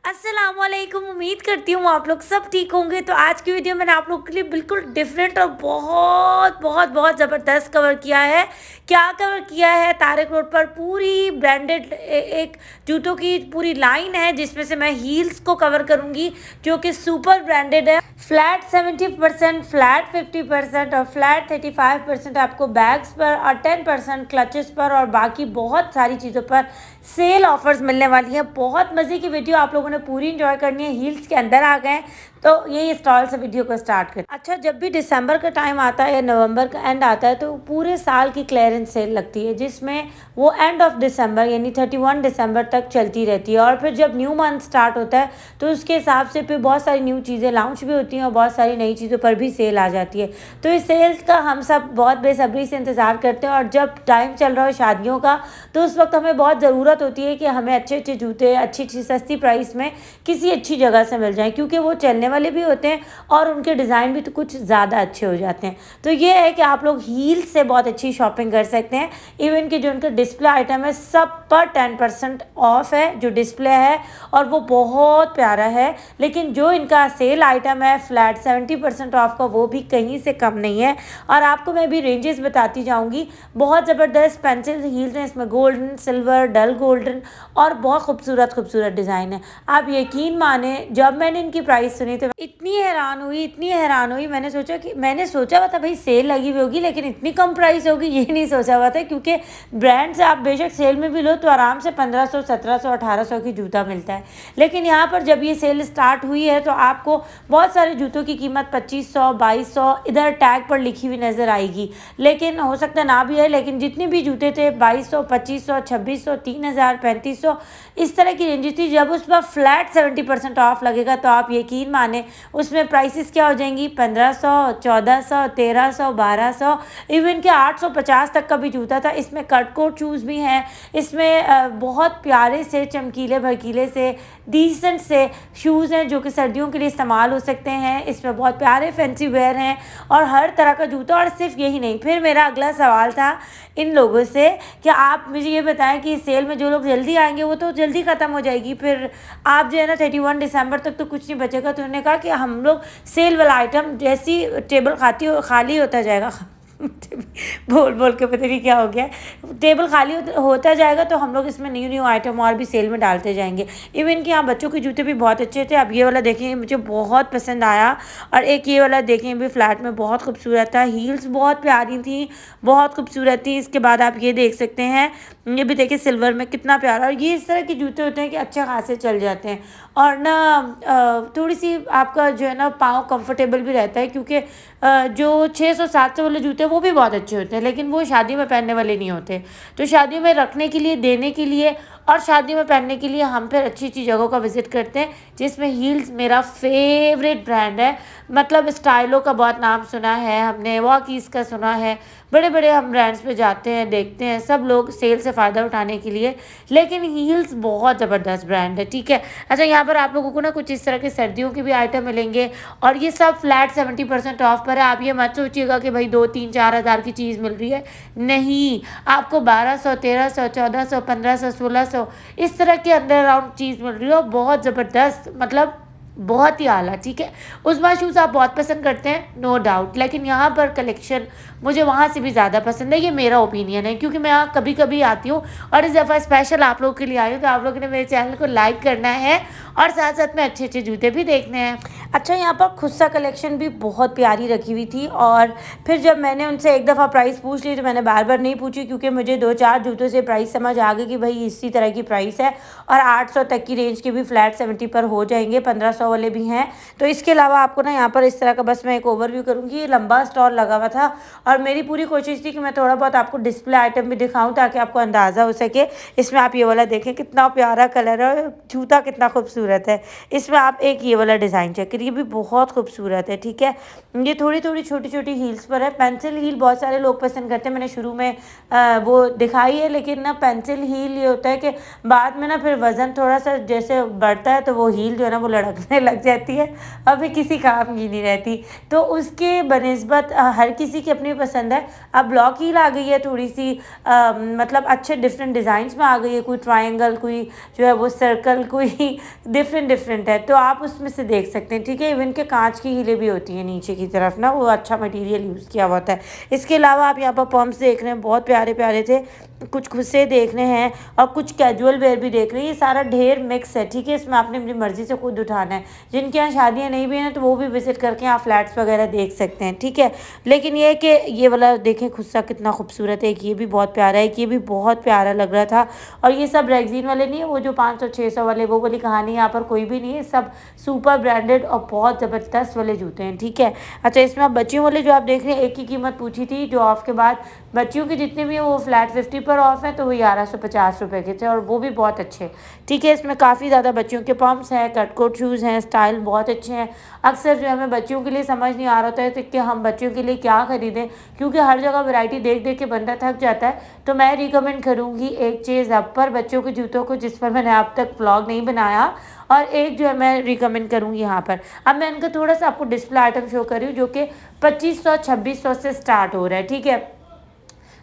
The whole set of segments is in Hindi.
अस्सलामुअलैकुम। उम्मीद करती हूँ आप लोग सब ठीक होंगे। तो आज की वीडियो मैंने आप लोगों के लिए बिल्कुल डिफरेंट और बहुत बहुत बहुत ज़बरदस्त कवर किया है। क्या कवर किया है, तारक रोड पर पूरी ब्रांडेड एक जूतों की पूरी लाइन है, जिसमें से मैं हील्स को कवर करूँगी जो कि सुपर ब्रांडेड है। फ्लैट 70%, फ्लैट 50% और फ्लैट 35% आपको बैग्स पर और 10% क्लचेस पर और बाकी बहुत सारी चीज़ों पर सेल ऑफर्स मिलने वाली है। बहुत मज़े की वीडियो आप लोगों ने पूरी इंजॉय करनी है। हील्स के अंदर आ गए तो यही स्टॉल से वीडियो को स्टार्ट करें। अच्छा, जब भी दिसंबर का टाइम आता है या नवंबर का एंड आता है तो पूरे साल की क्लियरेंस सेल लगती है, जिसमें वो एंड ऑफ दिसंबर यानी 31 दिसंबर तक चलती रहती है। और फिर जब न्यू मंथ स्टार्ट होता है तो उसके हिसाब से फिर बहुत सारी न्यू चीज़ें लॉन्च भी होती हैं और बहुत सारी नई चीज़ों पर भी सेल आ जाती है। तो इस सेल का हम सब बहुत बेसब्री से इंतज़ार करते हैं। और जब टाइम चल रहा है शादियों का तो उस वक्त हमें बहुत ज़रूरत होती है कि हमें अच्छे अच्छे जूते अच्छी अच्छी सस्ती प्राइस में किसी अच्छी जगह से मिल जाएं, क्योंकि वो चलने वाले भी होते हैं और उनके डिज़ाइन भी तो कुछ ज़्यादा अच्छे हो जाते हैं। तो ये है कि आप लोग हील्स से बहुत अच्छी शॉपिंग कर सकते हैं। इवन कि जो उनका डिस्प्ले आइटम है सब पर 10% ऑफ है जो डिस्प्ले है, और वो बहुत प्यारा है। लेकिन जो इनका सेल आइटम है फ्लैट 70% ऑफ का, वो भी कहीं से कम नहीं है। और आपको मैं भी रेंजेस बताती जाऊंगी। बहुत ज़बरदस्त पेंसिल हील्स हैं, इसमें गोल्डन, सिल्वर, डल गोल्डन और बहुत खूबसूरत खूबसूरत डिज़ाइन है। आप यकीन माने, जब मैंने इनकी प्राइस सुनी तो इतनी हैरान हुई। मैंने सोचा हुआ था भाई सेल लगी हुई होगी, लेकिन इतनी कम प्राइस होगी ये नहीं सोचा हुआ था। क्योंकि ब्रांड से आप बेशक सेल में भी लो तो आराम से 1500, 1700, 1800 की जूता मिलता है। लेकिन यहाँ पर जब ये सेल स्टार्ट हुई है तो आपको बहुत सारे जूतों की कीमत 2500, 2200 इधर टैग पर लिखी हुई नज़र आएगी। लेकिन हो सकता है ना भी है, लेकिन जितने भी जूते थे 2200, 2500, 2600, 3000, 3500 इस तरह की रेंज थी। जब उस पर फ्लैट 70% ऑफ लगेगा तो आप यकीन माने उसमें प्राइसेस क्या हो जाएंगी, 1500, 1400, 1300, 1200, इवन के 850 तक का भी जूता था। इसमें कट कोट शूज़ भी हैं, इसमें बहुत प्यारे से चमकीले भड़कीले से डिसेंट से शूज़ हैं जो कि सर्दियों के लिए इस्तेमाल हो सकते हैं। इसमें बहुत प्यारे फैंसी वेयर हैं और हर तरह का जूता। और सिर्फ यही नहीं, फिर मेरा अगला सवाल था इन लोगों से कि आप मुझे ये बताएं कि सेल में जो लोग जल्दी आएंगे वो तो जल्दी ख़त्म हो जाएगी, फिर आप जो है ना 31 दिसंबर तक तो कुछ नहीं बचेगा। तो उन्होंने कहा कि हम लोग सेल वाला आइटम जैसी टेबल खाली होता जाएगा बोल बोल के पता नहीं क्या हो गया, टेबल खाली होता जाएगा तो हम लोग इसमें न्यू न्यू आइटम और भी सेल में डालते जाएंगे। इवन कि यहाँ बच्चों के जूते भी बहुत अच्छे थे। आप ये वाला देखें, मुझे बहुत पसंद आया। और एक ये वाला देखें भी फ्लैट में बहुत खूबसूरत था। हील्स बहुत प्यारी थी, बहुत खूबसूरत थी। इसके बाद आप ये देख सकते हैं, ये भी देखिए सिल्वर में कितना प्यारा। और ये इस तरह के जूते होते हैं कि अच्छे खासे चल जाते हैं और ना थोड़ी सी आपका जो है ना पाँव कंफर्टेबल भी रहता है। क्योंकि जो 600-700 वाले जूते वो भी बहुत अच्छे होते हैं, लेकिन वो शादी में पहनने वाले नहीं होते। तो शादियों में रखने के लिए, देने के लिए और शादियों में पहनने के लिए हम फिर अच्छी अच्छी जगहों का विज़िट करते हैं, जिसमें हील्स मेरा फेवरेट ब्रांड है। मतलब स्टाइलो का बहुत नाम सुना है हमने, वॉकीज़ का सुना है, बड़े बड़े हम ब्रांड्स पे जाते हैं, देखते हैं सब लोग सेल से फ़ायदा उठाने के लिए। लेकिन हील्स बहुत ज़बरदस्त ब्रांड है, ठीक है। अच्छा, यहाँ पर आप लोगों को ना कुछ इस तरह के सर्दियों के भी आइटम मिलेंगे और ये सब फ्लैट 70% ऑफ पर है। आप ये मत सोचिएगा कि भाई 2, 3, 4 हज़ार की चीज़ मिल रही है, नहीं। आपको 1200, 1300, 1400, 1500, 1600 इस तरह के अंडर अराउंड चीज़ मिल रही है। बहुत ज़बरदस्त, मतलब बहुत ही आला, ठीक है। उस्मा शूज़ आप बहुत पसंद करते हैं, नो डाउट, लेकिन यहाँ पर कलेक्शन मुझे वहाँ से भी ज़्यादा पसंद है। ये मेरा ओपिनियन है, क्योंकि मैं यहाँ कभी कभी आती हूँ और इस दफ़ा स्पेशल आप लोगों के लिए आई हूँ। तो आप लोगों ने मेरे चैनल को लाइक करना है और साथ साथ में अच्छे अच्छे जूते भी देखने हैं। अच्छा, यहाँ पर खुद सा कलेक्शन भी बहुत प्यारी रखी हुई थी। और फिर जब मैंने उनसे एक दफ़ा प्राइस पूछ ली तो मैंने बार बार नहीं पूछी, क्योंकि मुझे 2-4 जूतों से प्राइस समझ आ गई कि भाई इसी तरह की प्राइस है। और 800 तक की रेंज के भी फ्लैट 70 पर हो जाएंगे, 1500 वाले भी हैं। तो इसके अलावा आपको ना यहाँ पर इस तरह का, बस मैं एक ओवरव्यू करूँगी। ये लंबा स्टॉल लगा हुआ था और मेरी पूरी कोशिश थी कि मैं थोड़ा बहुत आपको डिस्प्ले आइटम भी दिखाऊँ ताकि आपको अंदाज़ा हो सके। इसमें आप ये वाला देखें, कितना प्यारा कलर है, जूता कितना खूबसूरत है। इसमें आप एक ये वाला डिज़ाइन चेक करिए, ये भी बहुत खूबसूरत है, ठीक है। ये थोड़ी थोड़ी छोटी छोटी हील्स पर है। पेंसिल हील बहुत सारे लोग पसंद करते हैं, मैंने शुरू में वो दिखाई है, लेकिन ना पेंसिल हील ये होता है कि बाद में ना फिर वज़न थोड़ा सा जैसे बढ़ता है तो वो हील जो है ना वो लड़कने लग जाती है और फिर किसी काम की नहीं रहती। तो उसके बनिस्बत हर किसी की अपनी पसंद है। अब ब्लॉक हील आ गई है थोड़ी सी, मतलब अच्छे डिफरेंट डिज़ाइंस में आ गई है, कोई ट्रायंगल, कोई जो है वो सर्कल, कोई डिफरेंट डिफरेंट है, तो आप उसमें से देख सकते हैं, ठीक है। इवन के कांच की हीलें भी होती हैं नीचे की तरफ ना, वो अच्छा मटेरियल यूज़ किया हुआ होता है। इसके अलावा आप यहाँ पर पम्प्स देख रहे हैं, बहुत प्यारे प्यारे थे, कुछ खुद से देखने हैं और कुछ कैजुअल वेयर भी देख रहे हैं। ये सारा ढेर मिक्स है, ठीक है। इसमें आपने अपनी मर्ज़ी से खुद उठाना है। जिनके यहाँ शादियाँ नहीं भी हैं तो वो भी विजिट करके आप फ्लैट्स वगैरह देख सकते हैं, ठीक है। लेकिन ये है कि ये वाला देखें खुद सा कितना खूबसूरत है, एक ये भी बहुत प्यारा है, कि ये भी बहुत प्यारा लग रहा था। और ये सब रेक्जीन वाले नहीं है, वो जो 500-600 वाले, वो वाली कहानी यहाँ पर कोई भी नहीं है। सब सुपर ब्रांडेड और बहुत ज़बरदस्त वाले जूते हैं, ठीक है। अच्छा, इसमें आप बच्चियों वाले जो आप देख रहे हैं, एक की कीमत पूछी थी जो ऑफ के बाद, बच्चियों के जितने भी हैं वो फ्लैट 50 पर ऑफ है, तो वो 1150 रुपये के थे और वो भी बहुत अच्छे, ठीक है। इसमें काफ़ी ज़्यादा बच्चियों के पम्प्स हैं, कटकोट शूज़ हैं, स्टाइल बहुत अच्छे हैं। अक्सर जो हमें बच्चियों के लिए समझ नहीं आ रहा होता है कि हम बच्चियों के लिए क्या खरीदें, क्योंकि हर जगह वैरायटी देख देख के बंदा थक जाता है। तो मैं रिकमेंड करूँगी एक चीज़ अब पर बच्चों के जूतों को, जिस पर मैंने अब तक व्लॉग नहीं बनाया, और एक जो है मैं रिकमेंड करूँगी यहाँ पर। अब मैं इनका थोड़ा सा आपको डिस्प्ले आइटम शो कर रही हूँ, जो कि 2500-2600 से स्टार्ट हो रहा है, ठीक है।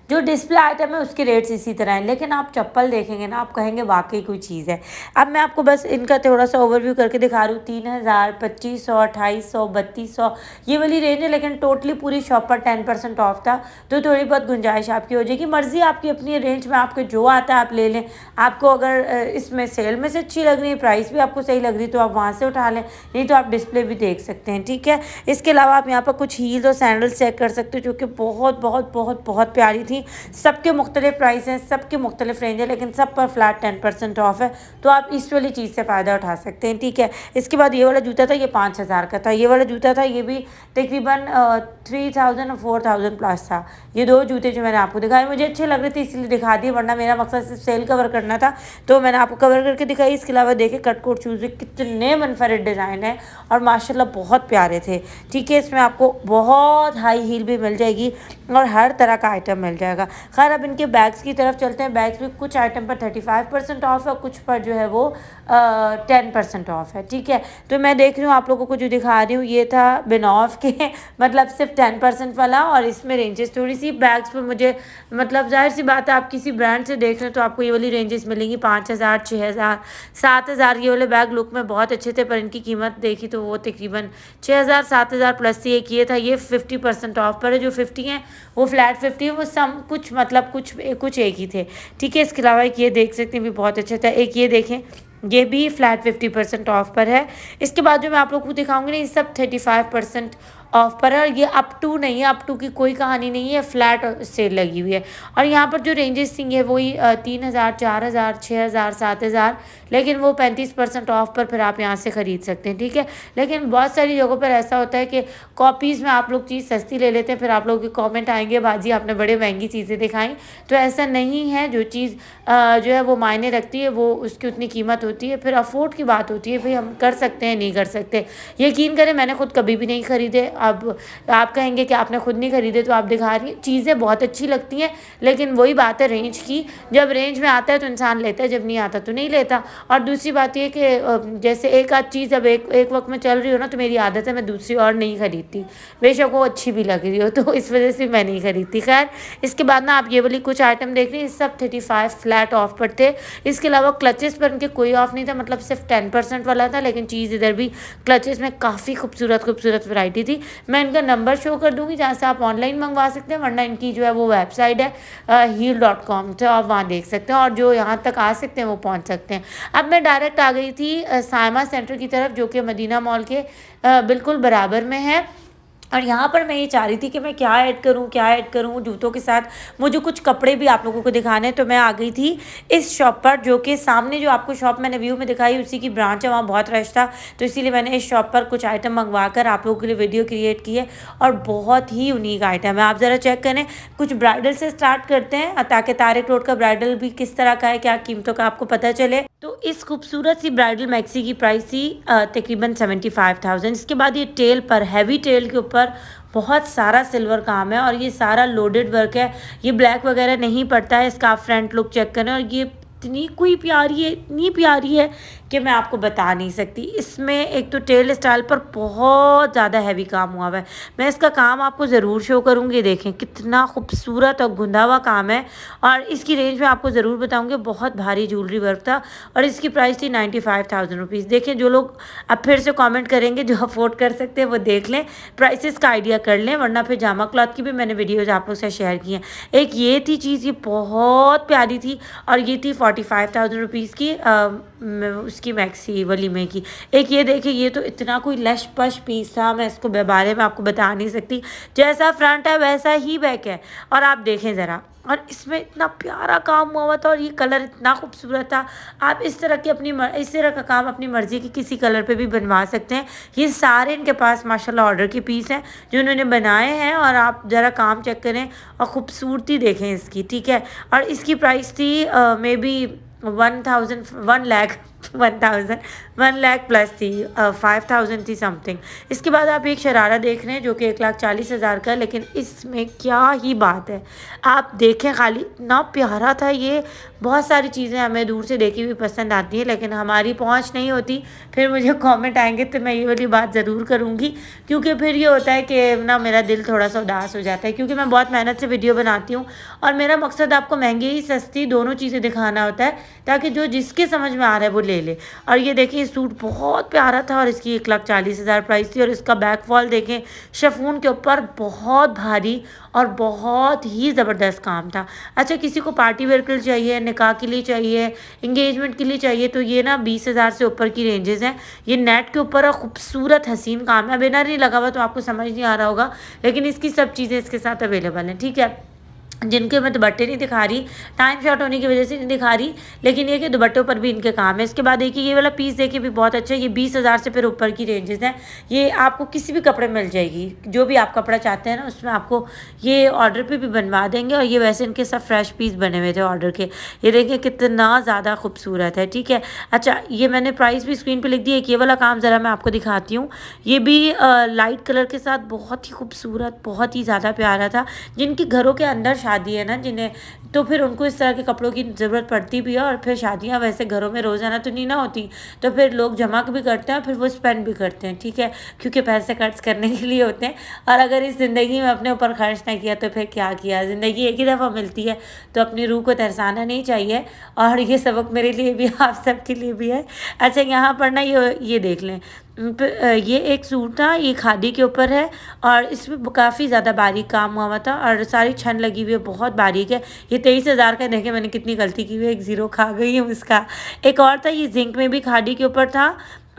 जो डिस्प्ले आइटम है उसके रेट्स इसी तरह हैं, लेकिन आप चप्पल देखेंगे ना, आप कहेंगे वाकई कोई चीज़ है। अब मैं आपको बस इनका थोड़ा सा ओवरव्यू करके दिखा रही हूँ। 3000, 2500, 2800, 3200 ये वाली रेंज है, लेकिन टोटली पूरी शॉप पर 10% ऑफ था, तो थोड़ी बहुत गुंजाइश आपकी हो जाएगी। मर्ज़ी आपकी अपनी, रेंज में आपके जो आता है आप ले लें। आपको अगर इसमें सेल में से अच्छी लग रही है, प्राइस भी आपको सही लग रही है, तो आप वहाँ से उठा लें, नहीं तो आप डिस्प्ले भी देख सकते हैं, ठीक है। इसके अलावा आप यहाँ पर कुछ हील्स और सैंडल्स चेक कर सकते हो, जो कि बहुत बहुत बहुत बहुत प्यारी थी। सबके मुख्तलिफ प्राइस हैं, सबके मुख्तलिफ रेंज है, लेकिन सब पर फ्लैट 10% ऑफ है, तो आप इस वाली चीज़ से फ़ायदा उठा सकते हैं, ठीक है। इसके बाद ये वाला जूता था, ये 5000 का था। ये वाला जूता था, ये भी तकरीबन 3000 और 4000 प्लस था। ये दो जूते जो मैंने आपको दिखाए मुझे अच्छे लग रहे थे, इसलिए दिखा दिए, वरना मेरा मकसद सिर्फ सेल कवर करना था, तो मैंने आपको कवर करके दिखाई। इसके अलावा देखे कटकोट शूज़ भी कितने मनफरद डिज़ाइन है और माशाल्लाह बहुत प्यारे थे, ठीक है। इसमें आपको बहुत हाई हील भी मिल जाएगी और हर तरह का आइटम मिल जाएगा। खैर, अब इनके बैग्स की तरफ चलते हैं। बैग्स भी कुछ आइटम पर 35% ऑफ है, कुछ पर जो है वो 10% ऑफ है, ठीक है। तो मैं देख रही हूँ आप लोगों को जो दिखा रही हूँ, ये था बिना ऑफ के मतलब सिर्फ 10% वाला, और इसमें रेंजेस थोड़ी सी बैग्स पर मुझे, मतलब जाहिर सी बात है, आप किसी ब्रांड से देख रहे हैं तो आपको ये वाली रेंजेस मिलेंगी 5000, 6000, 7000। ये वाले बैग लुक में बहुत अच्छे थे, पर इनकी कीमत देखी तो वो तकरीबन 6000, 7000 प्लस ही एक ये था। ये 50% ऑफ पर है, जो 50 हैं वो फ्लैट 50 है, वो सम कुछ मतलब कुछ एक ही थे, ठीक है। इसके अलावा एक ये देख सकते हैं, भी बहुत अच्छा था। एक ये देखें, ये भी फ्लैट 50% ऑफ पर है। इसके बाद जो मैं आप लोगों को दिखाऊंगी ना, ये सब 35% ऑफ पर है, और ये अप टू नहीं है, अप टू की कोई कहानी नहीं है, फ्लैट सेल लगी हुई है। और यहाँ पर जो रेंजेस थी है वही 3000, 4000, 6000, 7000, लेकिन वो 35% ऑफ पर फिर आप यहाँ से ख़रीद सकते हैं, ठीक है। लेकिन बहुत सारी जगहों पर ऐसा होता है कि कॉपीज़ में आप लोग चीज़ सस्ती ले लेते हैं, फिर आप लोगों के कॉमेंट आएंगे, बाजी आपने बड़े महंगी चीज़ें दिखाई, तो ऐसा नहीं है। जो चीज़ जो है वो मायने रखती है, वो उसकी उतनी कीमत होती है, फिर अफोर्ड की बात होती है, भाई हम कर सकते हैं नहीं कर सकते। यकीन करें, मैंने खुद कभी भी नहीं ख़रीदे। अब आप कहेंगे कि आपने खुद नहीं खरीदे, तो आप दिखा रही हैं, चीज़ें बहुत अच्छी लगती हैं, लेकिन वही बात है रेंज की। जब रेंज में आता है तो इंसान लेता है, जब नहीं आता तो नहीं लेता। और दूसरी बात ये कि जैसे एक आध चीज़ अब एक वक्त में चल रही हो ना, तो मेरी आदत है मैं दूसरी और नहीं खरीदती, बेशक वो अच्छी भी लग रही हो, तो इस वजह से मैं नहीं खरीदती। खैर, इसके बाद ना आप ये वाली कुछ आइटम देख रही हैं, सब 35 फ्लैट ऑफ पर थे। इसके अलावा क्लचेस पर उनके कोई ऑफ नहीं था, मतलब सिर्फ 10% वाला था, लेकिन चीज़ इधर भी क्लचेस में काफ़ी खूबसूरत वैरायटी थी। मैं इनका नंबर शो कर दूंगी जहाँ से आप ऑनलाइन मंगवा सकते हैं, वरना इनकी जो है वो वेबसाइट है heel.com, तो आप वहाँ देख सकते हैं, और जो यहाँ तक आ सकते हैं वो पहुँच सकते हैं। अब मैं डायरेक्ट आ गई थी सायमा सेंटर की तरफ, जो कि मदीना मॉल के बिल्कुल बराबर में है। और यहाँ पर मैं ये चाह रही थी कि मैं क्या ऐड करूँ जूतों के साथ। मुझे कुछ कपड़े भी आप लोगों को दिखाने हैं, तो मैं आ गई थी इस शॉप पर, जो कि सामने जो आपको शॉप मैंने व्यू में दिखाई उसी की ब्रांच है, वहाँ बहुत रश था। तो इसीलिए मैंने इस शॉप पर कुछ आइटम मंगवा कर आप लोगों के लिए वीडियो क्रिएट की है, और बहुत ही यूनिक आइटम है। आप ज़रा चेक करें। कुछ ब्राइडल से स्टार्ट करते हैं ताकि तारिक रोड का ब्राइडल भी किस तरह का है, क्या कीमतों का आपको पता चले। तो इस खूबसूरत सी ब्राइडल मैक्सी की प्राइस थी तकरीबन 75,000। इसके बाद ये टेल पर, हैवी टेल के ऊपर बहुत सारा सिल्वर काम है, और ये सारा लोडेड वर्क है। ये ब्लैक वगैरह नहीं पड़ता है। इसका आप फ्रंट लुक चेक करें, और ये इतनी प्यारी है कि मैं आपको बता नहीं सकती। इसमें एक तो टेल स्टाइल पर बहुत ज़्यादा हैवी काम हुआ हुआ है। मैं इसका काम आपको ज़रूर शो करूँगी। देखें कितना खूबसूरत और गुंदा हुआ काम है, और इसकी रेंज में आपको ज़रूर बताऊँगी। बहुत भारी ज्वेलरी वर्क था, और इसकी प्राइस थी 95,000 रुपीज़। देखें, जो लोग अब फिर से कमेंट करेंगे, जो अफोर्ड कर सकते हैं वो देख लें, प्राइसेस का आइडिया कर लें, वरना फिर जामा क्लॉथ की भी मैंने वीडियोज़ आप लोग से शेयर की हैं। एक ये थी चीज़, ये बहुत प्यारी थी, और ये थी 45,000 रुपीज़ की उसकी मैक्सी वलीमे की। एक ये देखिए, ये तो इतना कोई लश पश पीस था, मैं इसको बारे में आपको बता नहीं सकती। जैसा फ्रंट है वैसा ही बैक है, और आप देखें ज़रा, और इसमें इतना प्यारा काम हुआ था, और ये कलर इतना खूबसूरत था। आप इस तरह का काम अपनी मर्ज़ी की किसी कलर पे भी बनवा सकते हैं। ये सारे इनके पास माशाल्लाह ऑर्डर के पीस हैं जो इन्होंने बनाए हैं, और आप ज़रा काम चेक करें और ख़ूबसूरती देखें इसकी, ठीक है। और इसकी प्राइस थी मे बी 1 लाख प्लस थी, 5,000 थी समथिंग। इसके बाद आप एक शरारा देख रहे हैं जो कि 1,40,000 का, लेकिन इसमें क्या ही बात है। आप देखें खाली, इतना प्यारा था ये। बहुत सारी चीज़ें हमें दूर से देखी हुई पसंद आती हैं, लेकिन हमारी पहुंच नहीं होती। फिर मुझे कमेंट आएंगे तो मैं ये वाली बात ज़रूर करूँगी, क्योंकि फिर ये होता है कि ना मेरा दिल थोड़ा सा उदास हो जाता है, क्योंकि मैं बहुत मेहनत से वीडियो बनाती हूँ, और मेरा मकसद आपको महंगी सस्ती दोनों चीज़ें दिखाना होता है, ताकि जो जिसके समझ में आ रहा है वो ले ले। और ये देखिए, सूट बहुत प्यारा था, और इसकी 1,40,000 प्राइस थी। और इसका बैक फॉल देखें, शिफॉन के ऊपर बहुत भारी और बहुत ही ज़बरदस्त काम था। अच्छा, किसी को पार्टी वेयर के लिए चाहिए, निकाह के लिए चाहिए, इंगेजमेंट के लिए चाहिए, तो ये ना 20,000 से ऊपर की रेंजेस हैं। ये नेट के ऊपर और खूबसूरत हसीन काम है। बिना नहीं लगा हुआ तो आपको समझ नहीं आ रहा होगा, लेकिन इसकी सब चीज़ें इसके साथ अवेलेबल हैं, ठीक है। जिनके मैं दुपट्टे नहीं दिखा रही, टाइम शॉर्ट होने की वजह से नहीं दिखा रही, लेकिन ये कि दुपट्टों पर भी इनके काम है। इसके बाद देखिए, ये वाला पीस देखिए भी बहुत अच्छा है। ये 20,000 से फिर ऊपर की रेंजेस हैं। ये आपको किसी भी कपड़े मिल जाएगी, जो भी आप कपड़ा चाहते हैं ना, उसमें आपको ये ऑर्डर पे भी बनवा देंगे। और ये वैसे इनके सब फ्रेश पीस बने हुए थे ऑर्डर के। ये देखिए कितना ज़्यादा खूबसूरत है, ठीक है। अच्छा, ये मैंने प्राइस भी स्क्रीन पर लिख दी है। ये वाला काम ज़रा मैं आपको दिखाती हूँ। ये भी लाइट कलर के साथ बहुत ही खूबसूरत, बहुत ही ज़्यादा प्यारा था। जिनके घरों के अंदर शादी है ना जिन्हें, तो फिर उनको इस तरह के कपड़ों की ज़रूरत पड़ती भी है। और फिर शादियां वैसे घरों में रोज़ाना तो नहीं ना होती, तो फिर लोग जमा भी करते हैं, फिर वो स्पेंड भी करते हैं, ठीक है, क्योंकि पैसे खर्च करने के लिए होते हैं। और अगर इस ज़िंदगी में अपने ऊपर खर्च ना किया तो फिर क्या किया। ज़िंदगी एक ही दफ़ा मिलती है, तो अपनी रूह को तरसाना नहीं चाहिए। और ये सबक मेरे लिए भी, आप सब के लिए भी है। अच्छा, यहाँ पर ना ये देख लें, ये एक सूट था, ये खादी के ऊपर है, और इसमें काफ़ी ज़्यादा बारीक काम हुआ था, और सारी छन लगी हुई है, बहुत बारीक है। ये 23,000 का। देखें मैंने कितनी गलती की हुई है, एक ज़ीरो खा गई हूँ इसका। एक और था, ये जिंक में भी खादी के ऊपर था,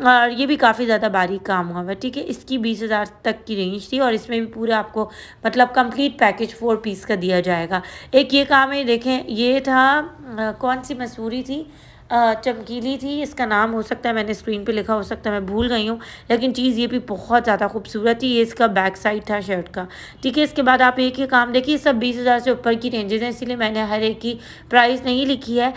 और ये भी काफ़ी ज़्यादा बारीक काम हुआ है, ठीक है। इसकी 20,000 तक की रेंज थी, और इसमें भी पूरा आपको मतलब कंप्लीट पैकेज 4 पीस का दिया जाएगा। एक ये काम है, देखें, ये था कौन सी मसूरी थी, चमकीली थी, इसका नाम हो सकता है मैंने स्क्रीन पे लिखा, हो सकता है मैं भूल गई हूँ, लेकिन चीज़ ये भी बहुत ज़्यादा खूबसूरत थी। ये इसका बैक साइड था शर्ट का, ठीक है। इसके बाद आप एक ही काम देखिए, सब 20,000 से ऊपर की रेंजेस हैं, इसीलिए मैंने हर एक की प्राइस नहीं लिखी है।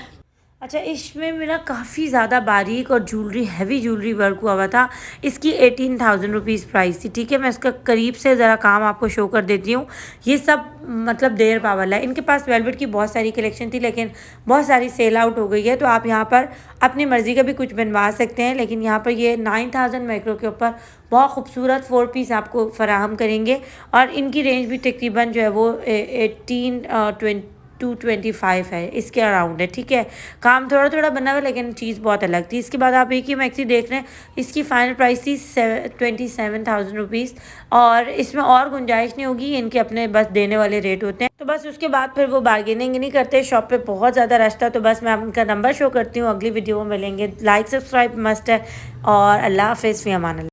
अच्छा, इसमें मेरा काफ़ी ज़्यादा बारीक और हैवी ज्वेलरी वर्क हुआ हुआ था। इसकी 18,000 रुपीज़ प्राइस थी, ठीक है। मैं इसका करीब से ज़रा काम आपको शो कर देती हूँ। ये सब मतलब 1.5 वाला है। इनके पास वेलवेट की बहुत सारी कलेक्शन थी, लेकिन बहुत सारी सेल आउट हो गई है, तो आप यहाँ पर अपनी मर्ज़ी का भी कुछ बनवा सकते हैं। लेकिन यहाँ पर ये 9,000 माइक्रो के ऊपर बहुत खूबसूरत 4 पीस आपको फराहम करेंगे, और इनकी रेंज भी तकरीबन जो है वो 225 है, इसके अराउंड है, ठीक है। काम थोड़ा थोड़ा बना हुआ, लेकिन चीज़ बहुत अलग थी। इसके बाद आप एक ही मैक्सी देख रहे हैं, इसकी फ़ाइनल प्राइस थी 27,000 रुपीज़, और इसमें और गुंजाइश नहीं होगी, इनके अपने बस देने वाले रेट होते हैं। तो बस उसके बाद फिर वो बार्गेनिंग नहीं करते। शॉप पे बहुत ज़्यादा रश था, तो बस मैं उनका नंबर शो करती हूँ। अगली वीडियो में मिलेंगे। लाइक सब्सक्राइब मस्ट है, और अल्लाह हाफ़िज़, फ़ी अमान अल्लाह।